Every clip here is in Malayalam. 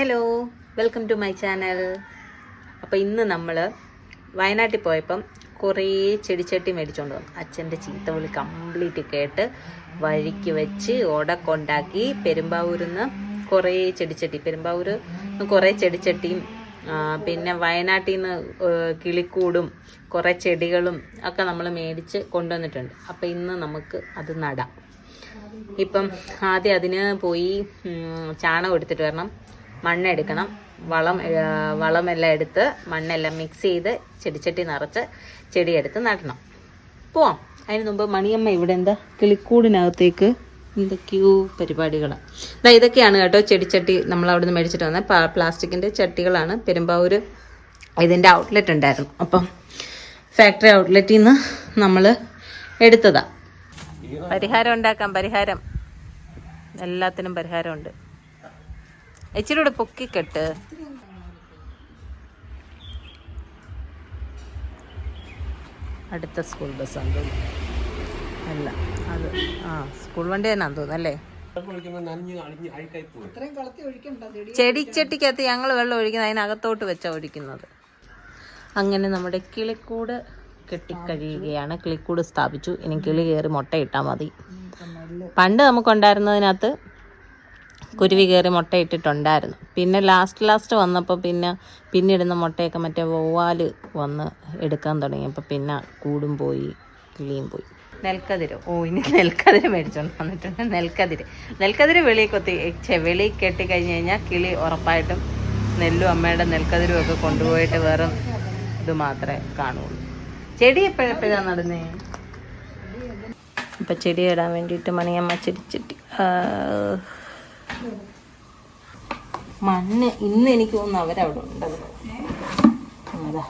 Hello, welcome to my channel. അപ്പോൾ ഇന്ന് നമ്മൾ വയനാട്ടിൽ പോയപ്പം കുറേ ചെടിച്ചട്ടി മേടിച്ചുകൊണ്ട് വന്നു. അച്ഛൻ്റെ ചീത്തവിളി കംപ്ലീറ്റ് കേട്ട് വഴിക്ക് വെച്ച് ഓടക്കൊണ്ടാക്കി പെരുമ്പാവൂരിൽ നിന്ന് കുറേ ചെടിച്ചട്ടി, പെരുമ്പാവൂർ കുറേ ചെടിച്ചട്ടിയും പിന്നെ വയനാട്ടിൽ നിന്ന് കിളിക്കൂടും കുറേ ചെടികളും ഒക്കെ നമ്മൾ മേടിച്ച് കൊണ്ടുവന്നിട്ടുണ്ട്. അപ്പോൾ ഇന്ന് നമുക്ക് അത് നടാം. ഇപ്പം ആദ്യം അതിന് പോയി ചാണകം എടുത്തിട്ട് വരണം, മണ്ണെടുക്കണം, വളമെല്ലാം എടുത്ത് മണ്ണെല്ലാം മിക്സ് ചെയ്ത് ചെടിച്ചട്ടി നിറച്ച് ചെടിയെടുത്ത് നടണം. പോവാം. അതിന് മുമ്പ് മണിയമ്മ ഇവിടെ എന്താ കിളിക്കൂടിനകത്തേക്ക് എന്തൊക്കെയോ പരിപാടികളാണ്. ഇതൊക്കെയാണ് കേട്ടോ ചെടിച്ചട്ടി നമ്മൾ അവിടെ നിന്ന് മേടിച്ചിട്ട് വന്നത്. പ്ലാസ്റ്റിക്കിൻ്റെ ചട്ടികളാണ്. പെരുമ്പാവൂർ ഇതിൻ്റെ ഔട്ട്ലെറ്റ് ഉണ്ടായിരുന്നു. അപ്പം ഫാക്ടറി ഔട്ട്ലെറ്റിൽ നിന്ന് നമ്മൾ എടുത്തതാ. പരിഹാരം ഉണ്ടാക്കാം, പരിഹാരം എല്ലാത്തിനും പരിഹാരമുണ്ട്. ഇച്ചിരി കൂടെ പൊക്കിക്കെട്ട്. അടുത്ത സ്കൂൾ ബസ് ആണ് അല്ല, അത് സ്കൂൾ വണ്ടി തന്നെയാന്ന് തോന്നുന്നു അല്ലേ. ചെടിച്ചട്ടിക്കകത്ത് ഞങ്ങൾ വെള്ളം ഒഴിക്കുന്നത് അതിനകത്തോട്ട് വെച്ചാണ് ഒഴിക്കുന്നത്. അങ്ങനെ നമ്മുടെ കിളിക്കൂട് കെട്ടിക്കഴിയുകയാണ്. കിളിക്കൂട് സ്ഥാപിച്ചു. ഇനി കിളി കയറി മുട്ടയിട്ടാൽ മതി. പണ്ട് നമുക്കുണ്ടായിരുന്നതിനകത്ത് കുരുവി കയറി മുട്ടയിട്ടിട്ടുണ്ടായിരുന്നു. പിന്നെ ലാസ്റ്റ് വന്നപ്പോൾ പിന്നിടുന്ന മുട്ടയൊക്കെ മറ്റേ വവ്വാല് വന്ന് എടുക്കാൻ തുടങ്ങിയപ്പോൾ പിന്നെ കൂടും പോയി, കിളിയും പോയി. നെൽക്കതിര്, ഇനി നെൽക്കതിര് മേടിച്ചോണ്ട് വന്നിട്ടുണ്ട്. നെൽക്കതിര് വെളിയിൽ കെട്ടിക്കഴിഞ്ഞ് കഴിഞ്ഞാൽ കിളി ഉറപ്പായിട്ടും നെല്ലും അമ്മയുടെ നെൽക്കതിരും ഒക്കെ കൊണ്ടുപോയിട്ട് വേറെ ഇത് മാത്രമേ കാണുള്ളൂ. ചെടി എപ്പോഴാണ് നടുന്നേ? ഇപ്പം ചെടി ഇടാൻ വേണ്ടിയിട്ട് മണിയമ്മ ചെടിച്ചട്ടി മണ്ണ് ഇന്ന് എനിക്ക് തോന്നുന്നു അവരവിടെ ഉണ്ടത്. അതാ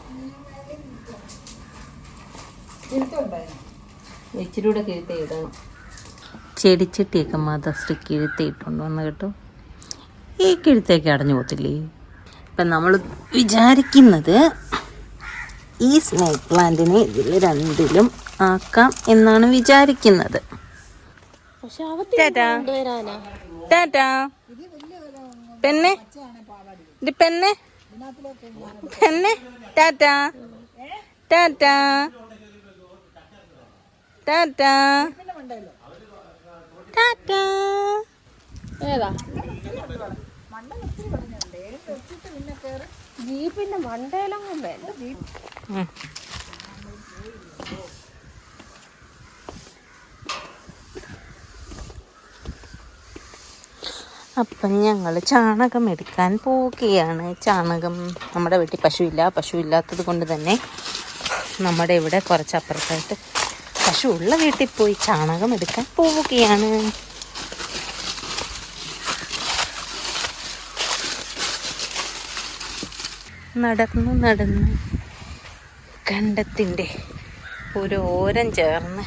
ഇച്ചിരി കൂടെ കിഴുത്തി ഇടണം. ചെടിച്ചട്ടിയൊക്കെ മദർശ്രീ കിഴുത്തി ഇട്ടുകൊണ്ട് വന്ന് കേട്ടോ. ഈ കിഴുത്തേക്ക് അടഞ്ഞു പോത്തില്ലേ. ഇപ്പം നമ്മൾ വിചാരിക്കുന്നത് ഈ സ്നേക്ക് പ്ലാന്റിനെ ഇതിൽ രണ്ടിലും ആക്കാം എന്നാണ് വിചാരിക്കുന്നത്. പെണ്ണെ ഇത് പെണ്ണെ ടാറ്റാ ടാറ്റാ ടാറ്റാ ടാറ്റാ. ഏതാ ജീപ്പിന്റെ മണ്ടയിലൊന്നും വേണ്ട. അപ്പം ഞങ്ങൾ ചാണകം എടുക്കാൻ പോവുകയാണ്. ചാണകം നമ്മുടെ വീട്ടിൽ പശുവില്ലാത്തത് കൊണ്ട് തന്നെ നമ്മുടെ ഇവിടെ കുറച്ചപ്പുറത്തായിട്ട് പശു ഉള്ള വീട്ടിൽ പോയി ചാണകം എടുക്കാൻ പോവുകയാണ്. നടന്ന് കണ്ടത്തിൻ്റെ ഒരു ഓരം ചേർന്ന്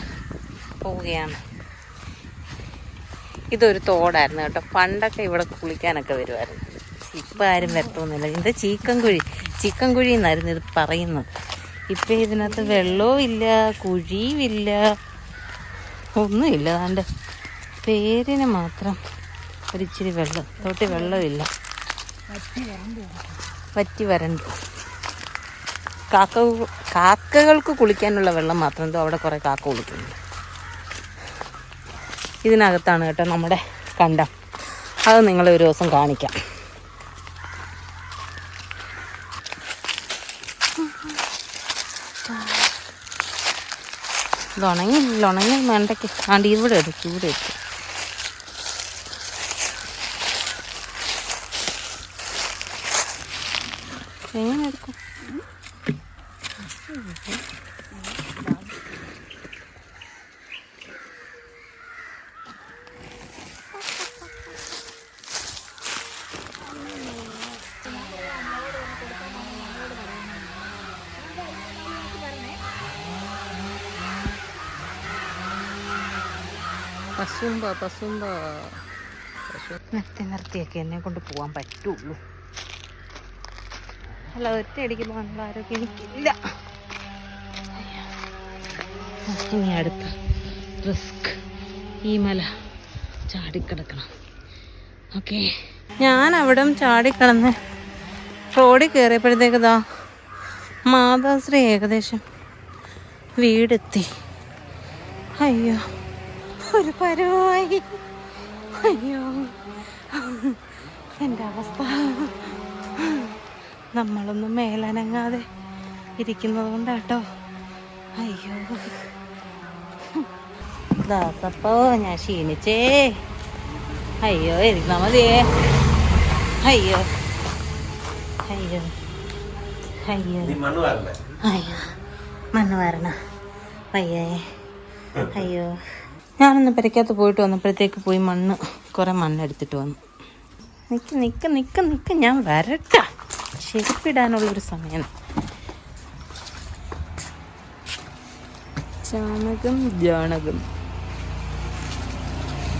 പോവുകയാണ്. ഇതൊരു തോടായിരുന്നു കേട്ടോ. പണ്ടൊക്കെ ഇവിടെ കുളിക്കാനൊക്കെ വരുമായിരുന്നു. ഇപ്പം ആരും വരത്തൊന്നുമില്ല. ഇത് ചീക്കൻ കുഴി എന്നായിരുന്നു ഇത് പറയുന്നത്. ഇപ്പം ഇതിനകത്ത് വെള്ളവും ഇല്ല, കുഴിയുമില്ല, ഒന്നുമില്ല. അതുകൊണ്ട് പേരിന് മാത്രം ഒരിച്ചിരി വെള്ളം, തോട്ടി വെള്ളമില്ല, വറ്റി വരണ്ടു. കാക്കകൾക്ക് കുളിക്കാനുള്ള വെള്ളം മാത്രം എന്തോ അവിടെ കുറേ കാക്ക കുളിക്കുന്നുണ്ട്. ഇതിനകത്താണ് കേട്ടോ നമ്മുടെ കണ്ടം. അത് നിങ്ങളെ ഒരു ദിവസം കാണിക്കാം. ഉണങ്ങി വേണ്ടയ്ക്ക് ആണ്ട് ഇവിടെ എടുക്കും. എങ്ങനെ എടുക്കും? പശുമ്പ നിർത്തിയൊക്കെ എന്നെ കൊണ്ട് പോകാൻ പറ്റുള്ളൂ. അല്ല, ഒറ്റയടിക്ക് പോകാനുള്ള ആരോഗ്യം എനിക്കില്ല. ഇനി അടുത്ത റിസ്ക് ഈ മല ചാടിക്കിടക്കണം. ഓക്കേ. ഞാൻ അവിടെ ചാടിക്കിടന്ന് റോഡിൽ കയറിയപ്പോഴത്തേക്കതാ മാതാശ്രീ ഏകദേശം വീടെത്തി. അയ്യോ ഒരു പരുവായി. അയ്യോ എൻ്റെ അവസ്ഥ. നമ്മളൊന്നും മേലനങ്ങാതെ ഇരിക്കുന്നത് കൊണ്ടാട്ടോ. അയ്യോ ദാസപ്പോ ഞാൻ ക്ഷീണിച്ചേ. അയ്യോ ഇരുന്നാ മതിയേ. അയ്യോ അയ്യോ അയ്യോ അയ്യോ മണ്ണ് വരണ അയ്യേ. അയ്യോ ഞാനൊന്ന് പെരക്കകത്ത് പോയിട്ട് വന്നപ്പോഴത്തേക്ക് പോയി കുറേ മണ്ണെടുത്തിട്ട് വന്നു. നിക്ക് നിക്ക് നിക്ക് നിക്ക് ഞാൻ വരട്ട. ചെരുപ്പിടാനുള്ളൊരു സമയം. ചാണകം ജാണകം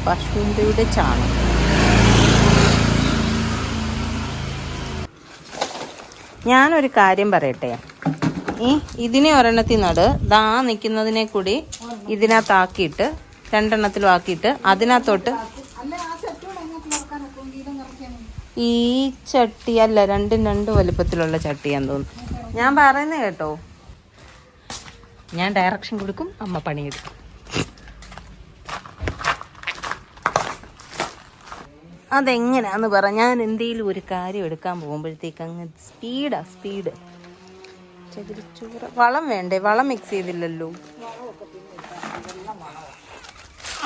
പശുവിൻ്റെ ചാണകം. ഞാനൊരു കാര്യം പറയട്ടെ. ഇതിനെ ഒരെണ്ണത്തിൽ നട് ദാ നിൽക്കുന്നതിനെ കൂടി ഇതിനകത്താക്കിയിട്ട് 2 എണ്ണത്തിലും ആക്കിയിട്ട് അതിനകത്തോട്ട് ഈ ചട്ടി അല്ല 2 വലുപ്പത്തിലുള്ള ചട്ടിയാന്ന് തോന്നുന്നു. ഞാൻ പറയുന്നത് കേട്ടോ. ഞാൻ ഡയറക്ഷൻ കൊടുക്കും, അമ്മ പണിയെടുക്കും. അതെങ്ങനെയാന്ന് പറ. ഞാൻ എന്തെങ്കിലും ഒരു കാര്യം എടുക്കാൻ പോകുമ്പോഴത്തേക്ക് അങ്ങ് സ്പീഡ്. ചകിരിച്ചോറ് വളം വേണ്ടേ? വളം മിക്സ് ചെയ്തില്ലല്ലോ.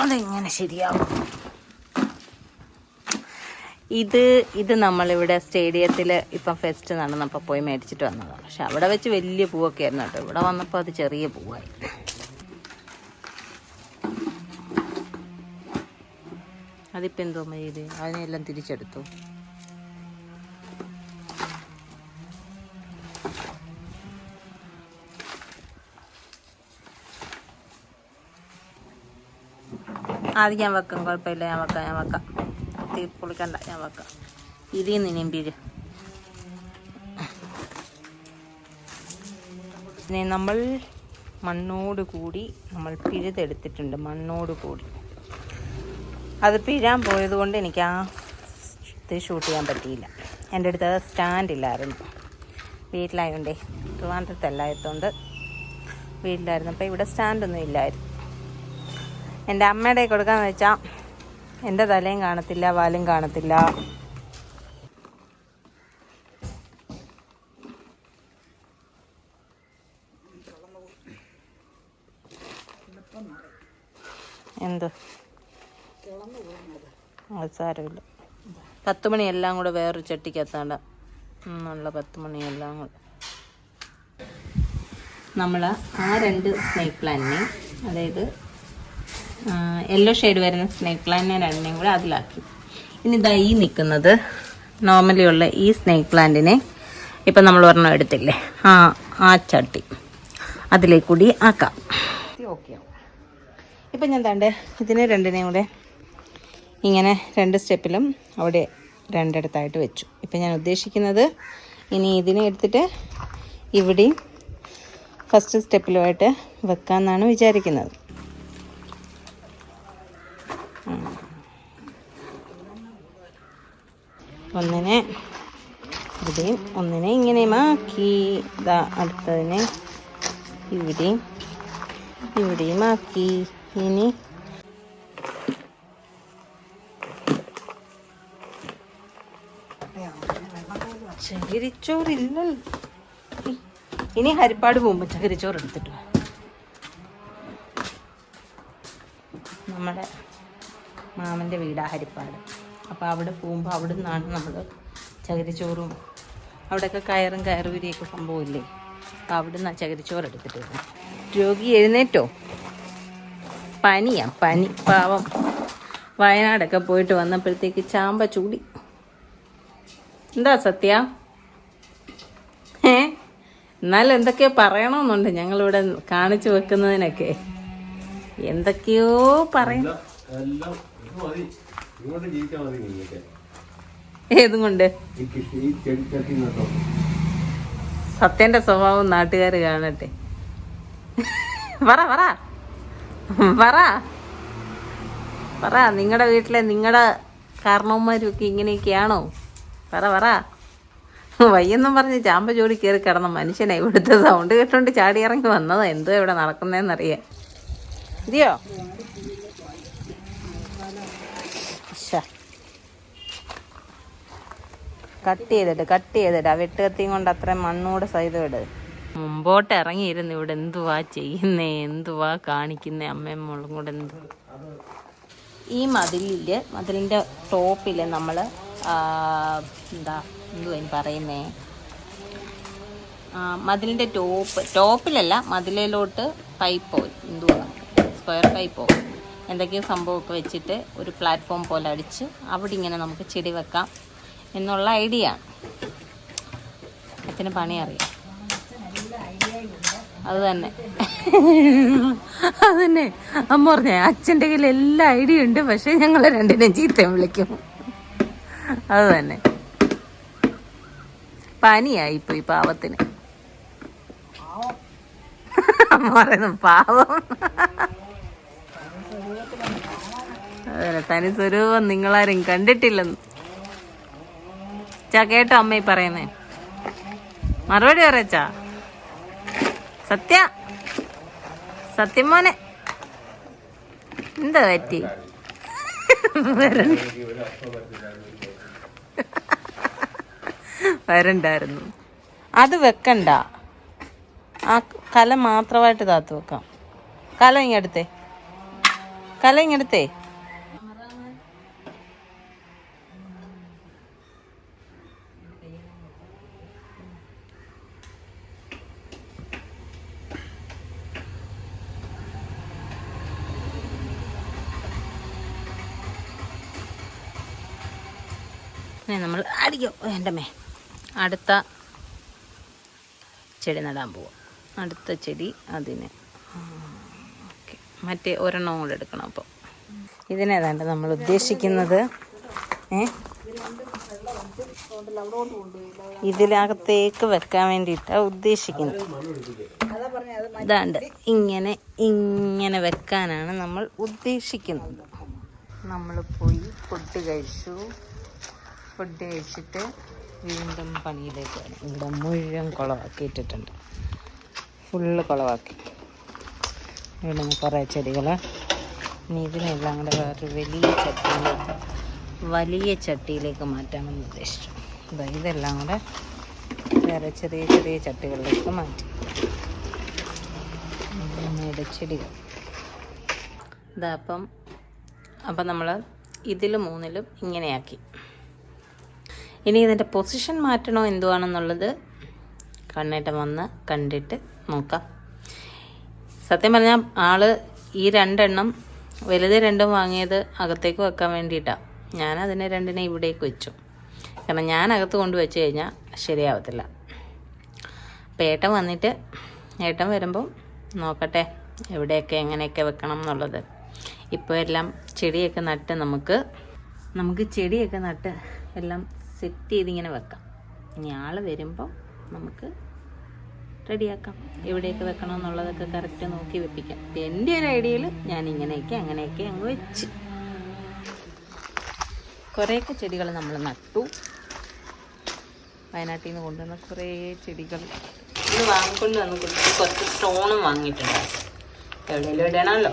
അതെങ്ങനെ ശരിയാവും? ഇത് നമ്മളിവിടെ സ്റ്റേഡിയത്തിൽ ഇപ്പം ഫെസ്റ്റ് നടന്നപ്പോൾ പോയി മേടിച്ചിട്ട് വന്നതാണ്. പക്ഷെ അവിടെ വെച്ച് വലിയ പൂവൊക്കെ ആയിരുന്നു കേട്ടോ. ഇവിടെ വന്നപ്പോൾ അത് ചെറിയ പൂവായി. അതിപ്പോൾ എന്തോ ചെയ്ത് അതിനെല്ലാം തിരിച്ചെടുത്തു. അത് ഞാൻ വെക്കാം, കുഴപ്പമില്ല. ഞാൻ വെക്കാം. തീ പൊളിക്കണ്ട, ഞാൻ വെക്കാം. ഇതിൽ നിന്നും പിഴ്. പിന്നെ നമ്മൾ മണ്ണോട് കൂടി നമ്മൾ പിഴുതെടുത്തിട്ടുണ്ട്. മണ്ണോട് കൂടി അത് പിഴാൻ പോയത് കൊണ്ട് എനിക്ക് ഇത് ഷൂട്ട് ചെയ്യാൻ പറ്റിയില്ല. എൻ്റെ അടുത്ത് സ്റ്റാൻഡ് ഇല്ലായിരുന്നു. വീട്ടിലായതുകൊണ്ടേ, ട്രിവാൻഡ്രത്തല്ലായതുകൊണ്ട് വീട്ടിലായിരുന്നപ്പോൾ ഇവിടെ സ്റ്റാൻഡൊന്നും ഇല്ലായിരുന്നു. എൻ്റെ അമ്മയുടെ കൊടുക്കാന്ന് വെച്ചാൽ എൻ്റെ തലയും കാണത്തില്ല, വാലും കാണത്തില്ല. എന്ത് അത് സാരമില്ല. 10 മണിയെല്ലാം കൂടെ വേറൊരു ചട്ടിക്കകത്താണ്ട എന്നുള്ള 10 മണിയെല്ലാം കൂടെ നമ്മൾ ആ 2 സ്നേക്ക് പ്ലാന്റിനെ, അതായത് യെല്ലോ ഷെയ്ഡ് വരുന്ന സ്നേക്ക് പ്ലാന്റിനെ 2 കൂടെ അതിലാക്കി. ഇനി ഇതാ ഈ നിൽക്കുന്നത് നോർമലി ഉള്ള ഈ സ്നേക്ക് പ്ലാന്റിനെ ഇപ്പം നമ്മൾ ഒരെണ്ണം എടുത്തില്ലേ, ആ ചട്ടി അതിലേക്ക് കൂടി ആക്കാം. ഓക്കെ ആവും. ഇപ്പം ഞാൻ താണ്ട് ഇതിനെ 2 കൂടെ ഇങ്ങനെ 2 സ്റ്റെപ്പിലും അവിടെ 2 ഇടത്തായിട്ട് വെച്ചു. ഇപ്പം ഞാൻ ഉദ്ദേശിക്കുന്നത് ഇനി ഇതിനെ എടുത്തിട്ട് ഇവിടെയും ഫസ്റ്റ് സ്റ്റെപ്പിലുമായിട്ട് വെക്കാമെന്നാണ് വിചാരിക്കുന്നത്. ഒന്നിനെ ഇവിടെയും ഒന്നിനെ ഇങ്ങനെയും ആക്കി. ഇതാ അടുത്തതിനെ ഇവിടെയും ആക്കി. ഇനി ചകിരിച്ചോറില്ലല്ലോ. ഇനി ഹരിപ്പാട് പോകുമ്പോൾ ചകിരിച്ചോറ് എടുത്തിട്ട് നമ്മുടെ മാമൻ്റെ വീടാ ഹരിപ്പാട്. അപ്പോൾ അവിടെ പോകുമ്പോൾ അവിടെ നിന്നാണ് നമ്മൾ ചകിരിച്ചോറും അവിടെയൊക്കെ കയറുവിരിയൊക്കെ സംഭവമില്ലേ. അപ്പോൾ അവിടെ നിന്നാണ് ചകിരിച്ചോറ് എടുത്തിട്ട് വരുന്നത്. രോഗി എഴുന്നേറ്റോ? പനി പാവം. വയനാടൊക്കെ പോയിട്ട് വന്നപ്പോഴത്തേക്ക് ചാമ്പ ചൂടി. എന്താ സത്യ? എന്നാലും എന്തൊക്കെയോ പറയണമെന്നുണ്ട്. ഞങ്ങളിവിടെ കാണിച്ചു വെക്കുന്നതിനൊക്കെ എന്തൊക്കെയോ പറയണം. ഏതും കൊണ്ട് സത്യന്റെ സ്വഭാവം നാട്ടുകാർ കാണട്ടെ. പറ നിങ്ങളുടെ വീട്ടിലെ നിങ്ങളുടെ കാരണവന്മാരും ഒക്കെ ഇങ്ങനെയൊക്കെയാണോ? പറ. വയ്യെന്നും പറഞ്ഞ് ചാമ്പ ജോലി കയറി കിടന്ന മനുഷ്യനെ ഇവിടുത്തെ സൗണ്ട് കേട്ടോണ്ട് ചാടി ഇറങ്ങി വന്നതാ. എന്തോ ഇവിടെ നടക്കുന്നതെന്നറിയാം. ഇതെയോ കട്ട് ചെയ്തിട്ട് ആ വെട്ടുകത്തിയും കൊണ്ട് അത്രയും മണ്ണൂടെ സഹിതം ഇട്. മുമ്പോട്ട് ഇറങ്ങിയിരുന്നു ഇവിടെ എന്തുവാ ചെയ്യുന്നേ, എന്തുവാ കാണിക്കുന്നേ അമ്മയും മോളും കൂടെ. ഈ മതിലിൻ്റെ ടോപ്പിൽ നമ്മൾ എന്തുവാ പറയുന്നേ, മതിലിൻ്റെ ടോപ്പിലല്ല മതിലിലോട്ട് പൈപ്പോ എന്തുവാ സ്ക്വയർ പൈപ്പോ എന്തൊക്കെയോ സംഭവമൊക്കെ വെച്ചിട്ട് ഒരു പ്ലാറ്റ്ഫോം പോലെ അടിച്ച് അവിടെ ഇങ്ങനെ നമുക്ക് ചെടി വെക്കാം എന്നുള്ള ഐഡിയ ആണ്. അച്ഛന് പണി അറിയാം. അത് തന്നെ അമ്മ പറഞ്ഞേ, അച്ഛൻ്റെ കയ്യിൽ എല്ലാ ഐഡിയ ഉണ്ട്, പക്ഷെ ഞങ്ങൾ രണ്ടിനെയും ചീത്തയും വിളിക്കും. അത് തന്നെ പനിയായിപ്പോയി പാവത്തിന്. അമ്മ പറയുന്നു പാവം. അതന്നെ, തനി സ്വരൂപം നിങ്ങളാരും കണ്ടിട്ടില്ലെന്ന്. കേട്ടോ അമ്മ ഈ പറയുന്നേ? മറുപടി പറയച്ചാ. സത്യം മോനെ എന്താ പറ്റി? വരണ്ടായിരുന്നു. അത് വെക്കണ്ട, ആ കല മാത്രമായിട്ട് താത്തു വെക്കാം. കല ഇങ്ങെടുത്തേ. നമ്മൾ അടിക്കോ വേണ്ടമേ. അടുത്ത ചെടി നടാൻ പോവാം. അടുത്ത ചെടി അതിന് ഓക്കെ, മറ്റേ ഒരെണ്ണം കൂടെ എടുക്കണം. അപ്പോൾ ഇതിനേതാണ്ട് നമ്മൾ ഉദ്ദേശിക്കുന്നത് ഇതിനകത്തേക്ക് വെക്കാൻ വേണ്ടിയിട്ടാണ് ഉദ്ദേശിക്കുന്നത്. ഇതാണ്ട് ഇങ്ങനെ വെക്കാനാണ് നമ്മൾ ഉദ്ദേശിക്കുന്നത്. നമ്മൾ പോയി ഫുഡ് കഴിച്ചിട്ട് വീണ്ടും പണിയിലേക്ക് വരും. ഇവിടെ മുഴുവൻ കുളമാക്കിയിട്ടിട്ടുണ്ട്, ഫുള്ള് കുളമാക്കി. ഇവിടെ നിന്ന് കുറേ ചെടികൾ. ഇനി ഇതിനെല്ലാം കൂടെ വേറൊരു വലിയ ചട്ടിയിലേക്ക് മാറ്റാമെന്ന് ഉദ്ദേശിച്ചു. ഇതെല്ലാം കൂടെ വേറെ ചെറിയ ചട്ടികളിലേക്ക് മാറ്റി. ചെടികൾ ഇതാ. അപ്പം നമ്മൾ ഇതിൽ 3-ലും ഇങ്ങനെയാക്കി. ഇനി ഇതിൻ്റെ പൊസിഷൻ മാറ്റണോ എന്തുവാണെന്നുള്ളത് കണ്ണേട്ടം വന്ന് കണ്ടിട്ട് നോക്കാം. സത്യം പറഞ്ഞാൽ ആള് ഈ 2 എണ്ണം വലുത് 2 വാങ്ങിയത് അകത്തേക്ക് വെക്കാൻ വേണ്ടിയിട്ടാണ്. ഞാനതിനെ 2-നെ ഇവിടേക്ക് വെച്ചു. കാരണം ഞാൻ അകത്ത് കൊണ്ട് വെച്ച് കഴിഞ്ഞാൽ ശരിയാവത്തില്ല. അപ്പം ഏട്ടൻ വരുമ്പം നോക്കട്ടെ എവിടെയൊക്കെ എങ്ങനെയൊക്കെ വെക്കണം എന്നുള്ളത്. ഇപ്പോൾ എല്ലാം ചെടിയൊക്കെ നട്ട് നമുക്ക് ചെടിയൊക്കെ നട്ട് എല്ലാം സെറ്റ് ചെയ്തിങ്ങനെ വെക്കാം. ഇനി ആൾ വരുമ്പം നമുക്ക് റെഡിയാക്കാം. എവിടെയൊക്കെ വെക്കണം എന്നുള്ളതൊക്കെ കറക്റ്റ് നോക്കി വെപ്പിക്കാം. എൻ്റെ ഒരു ഐഡിയയിൽ ഞാൻ അങ്ങനെയൊക്കെ അങ്ങ് വെച്ച്. കുറേയൊക്കെ ചെടികൾ നമ്മൾ നട്ടു. വയനാട്ടിൽ നിന്ന് കൊണ്ടുവന്ന കുറേ ചെടികൾ ഇത് വാങ്ങിക്കൊണ്ട് വന്ന് കുറച്ച് സ്റ്റോണും വാങ്ങിയിട്ടുണ്ട്. എവിടെയെങ്കിലും ഇടണമല്ലോ.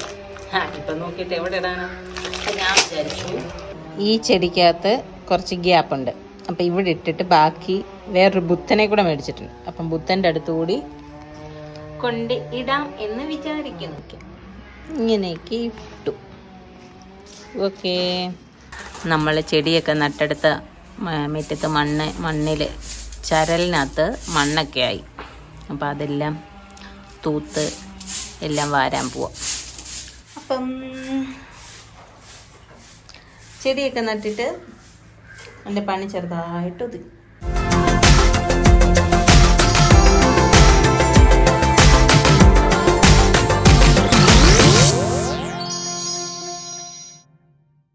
ഇപ്പം നോക്കിയിട്ട് എവിടെ ഇടാനോ. അപ്പം ഞാൻ വിചാരിച്ചു ഈ ചെടിക്കകത്ത് കുറച്ച് ഗ്യാപ്പുണ്ട്. അപ്പം ഇവിടെ ഇട്ടിട്ട് ബാക്കി വേറൊരു ബുദ്ധനെ കൂടെ മേടിച്ചിട്ടുണ്ട്. അപ്പം ബുദ്ധൻ്റെ അടുത്തുകൂടി കൊണ്ട് ഇടാം എന്ന് വിചാരിക്കുന്നു. ഇങ്ങനെയൊക്കെ ഇട്ടു. ഓക്കെ, നമ്മൾ ചെടിയൊക്കെ നട്ടെടുത്ത മുറ്റത്ത് മണ്ണിൽ ചരലിനകത്ത് മണ്ണൊക്കെ ആയി. അപ്പം അതെല്ലാം തൂത്ത് എല്ലാം വാരാൻ പോവാം. അപ്പം ചെടിയൊക്കെ നട്ടിട്ട് എൻ്റെ പണി ചെറുതായിട്ട് ഒതുക്കി.